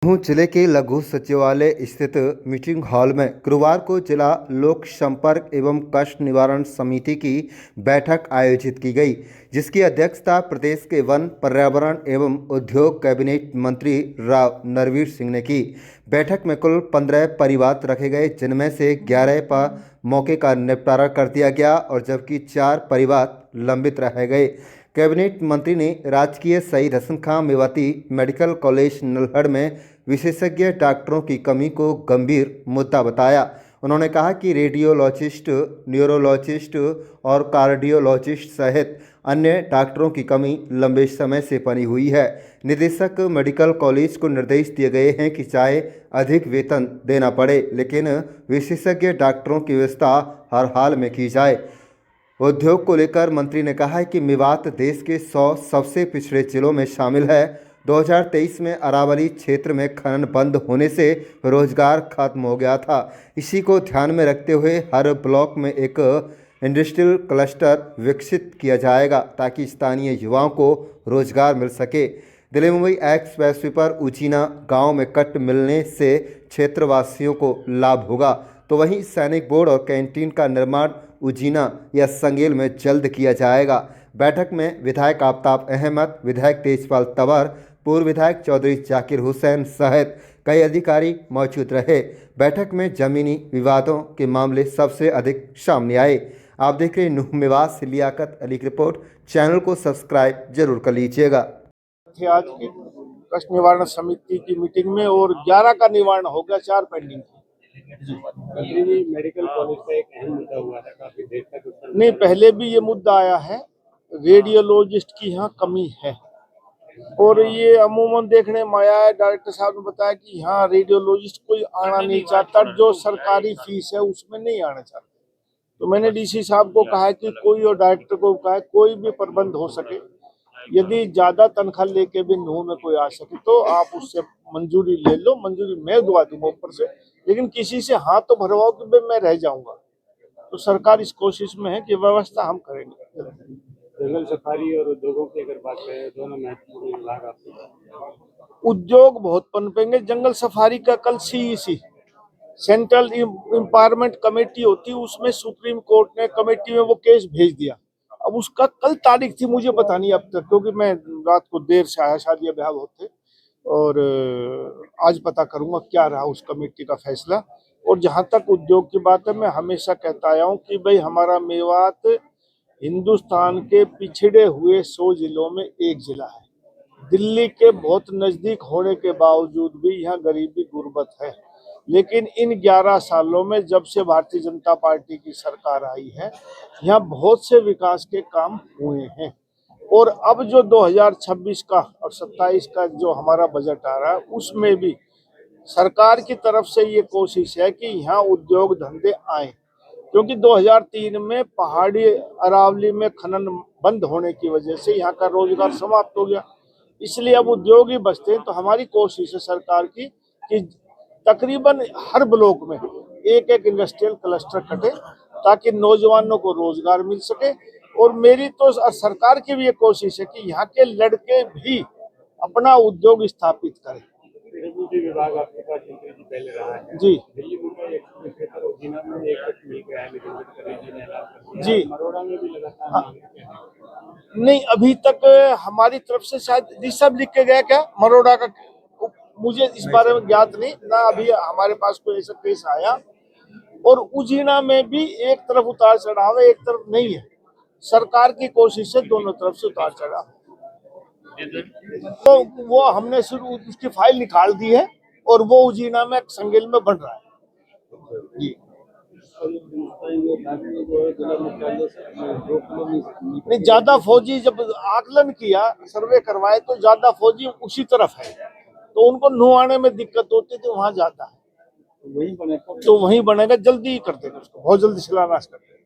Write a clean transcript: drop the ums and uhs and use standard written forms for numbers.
नूंह जिले के लघु सचिवालय स्थित मीटिंग हॉल में गुरुवार को जिला लोक संपर्क एवं कष्ट निवारण समिति की बैठक आयोजित की गई, जिसकी अध्यक्षता प्रदेश के वन, पर्यावरण एवं उद्योग कैबिनेट मंत्री राव नरवीर सिंह ने की। बैठक में कुल 15 परिवाद रखे गए, जिनमें से 11 पर मौके का निपटारा कर दिया गया और जबकि 4 परिवाद लंबित रह गए। कैबिनेट मंत्री ने राजकीय शहीद हसन खां मेवाती मेडिकल कॉलेज नल्हड़ में विशेषज्ञ डॉक्टरों की कमी को गंभीर मुद्दा बताया। उन्होंने कहा कि रेडियोलॉजिस्ट, न्यूरोलॉजिस्ट और कार्डियोलॉजिस्ट सहित अन्य डॉक्टरों की कमी लंबे समय से बनी हुई है। निदेशक मेडिकल कॉलेज को निर्देश दिए गए हैं कि चाहे अधिक वेतन देना पड़े, लेकिन विशेषज्ञ डॉक्टरों की व्यवस्था हर हाल में की जाए। उद्योग को लेकर मंत्री ने कहा है कि मेवात देश के 100 सबसे पिछड़े जिलों में शामिल है। 2023 में अरावली क्षेत्र में खनन बंद होने से रोजगार खत्म हो गया था। इसी को ध्यान में रखते हुए हर ब्लॉक में एक इंडस्ट्रियल क्लस्टर विकसित किया जाएगा ताकि स्थानीय युवाओं को रोजगार मिल सके। दिल्ली मुंबई एक्सप्रेसवे पर उजीना गांव में कट मिलने से क्षेत्रवासियों को लाभ होगा, तो वहीं सैनिक बोर्ड और कैंटीन का निर्माण उजीना या संगेल में जल्द किया जाएगा। बैठक में विधायक आफताब अहमद, विधायक तेजपाल तंवर, पूर्व विधायक चौधरी जाकिर हुसैन सहित कई अधिकारी मौजूद रहे। बैठक में जमीनी विवादों के मामले सबसे अधिक सामने आए। आप देख रहे हैं नूंह मेवात से लियाकत अली की रिपोर्ट। चैनल को सब्सक्राइब जरूर कर लीजिएगा। आज की कष्ट निवारण समिति की मीटिंग में और 11 का निवारण हो गया, 4 पेंडिंग थी। मेडिकल कॉलेज का एक अहम मुद्दा हुआ था, काफी देर तक नहीं, पहले भी ये मुद्दा आया है, रेडियोलॉजिस्ट की यहाँ कमी है और ये अमूमन देखने में आया है। डायरेक्टर साहब ने बताया कि यहाँ रेडियोलॉजिस्ट कोई आना नहीं चाहता, जो सरकारी फीस है उसमें नहीं आना चाहता। तो मैंने डीसी साहब को कहा कि कोई, और डायरेक्टर को कहा है कोई भी प्रबंध हो सके, यदि ज्यादा तनख्वाह लेके भी नूंह में कोई आ सके तो आप उससे मंजूरी ले लो, मंजूरी मैं दुआ दूंगा ऊपर से, लेकिन किसी से हाथ तो भरवाओ कि मैं रह जाऊंगा। तो सरकार इस कोशिश में है कि व्यवस्था हम करेंगे। जंगल सफारी और उद्योगों की अगर बात करें, दोनों महत्वपूर्ण विभाग आपके। उद्योग बहुत पनपेंगे। जंगल सफारी का कल सीईसी सेंट्रल एम्पावरमेंट कमेटी होती है, उसमें सुप्रीम कोर्ट ने कमेटी में वो केस भेज दिया। अब उसका कल तारीख थी, मुझे पता नहीं अब तक, क्योंकि मैं रात को देर से आया, शादी ब्याह होते, और आज पता करूंगा क्या रहा उस कमेटी का फैसला। और जहां तक उद्योग की बात है, मैं हमेशा कहता आया हूं कि भाई हमारा मेवात हिंदुस्तान के पिछड़े हुए 100 जिलों में एक जिला है। दिल्ली के बहुत नजदीक होने के बावजूद भी यहाँ गरीबी गुर्बत है। लेकिन इन 11 सालों में जब से भारतीय जनता पार्टी की सरकार आई है, यहाँ बहुत से विकास के काम हुए हैं। और अब जो 2026 का और 27 का जो हमारा बजट आ रहा है, उसमें भी सरकार की तरफ से ये कोशिश है कि यहाँ उद्योग धंधे आए, क्योंकि 2003 में पहाड़ी अरावली में खनन बंद होने की वजह से यहाँ का रोजगार समाप्त हो गया। इसलिए अब उद्योग ही बचते हैं। तो हमारी कोशिश है सरकार की कि तकरीबन हर ब्लॉक में एक एक इंडस्ट्रियल क्लस्टर कटे ताकि नौजवानों को रोजगार मिल सके। और मेरी तो सरकार की भी ये कोशिश है कि यहाँ के लड़के भी अपना उद्योग स्थापित करें। विभाग आपके पास पहले रहा है जी दिल्ली मुंबई एक्सप्रेस पर उजीना में एक मिल गया है, लेकिन जी मरोड़ा में भी लगातार हाँ। नहीं, अभी तक हमारी तरफ से शायद सब लिख के गया क्या मरोड़ा का, मुझे इस बारे में ज्ञात नहीं ना, अभी हमारे पास कोई ऐसा केस आया। और उजीना में भी एक तरफ उतार चढ़ाव है, एक तरफ नहीं है। सरकार की कोशिश है दोनों तरफ से उतार चढ़ाव। तो वो हमने शुरू उसकी फाइल निकाल दी है और वो उजीना में संगेल में बन रहा है। जी नहीं, ज्यादा फौजी जब आकलन किया, सर्वे करवाए, तो ज्यादा फौजी उसी तरफ है, तो उनको नूंह आने में दिक्कत होती है, तो वहां जाता है, तो वहीं बनेगा, जल्दी ही करते हैं उसको, बहुत जल्दी शिलान्यास करते हैं।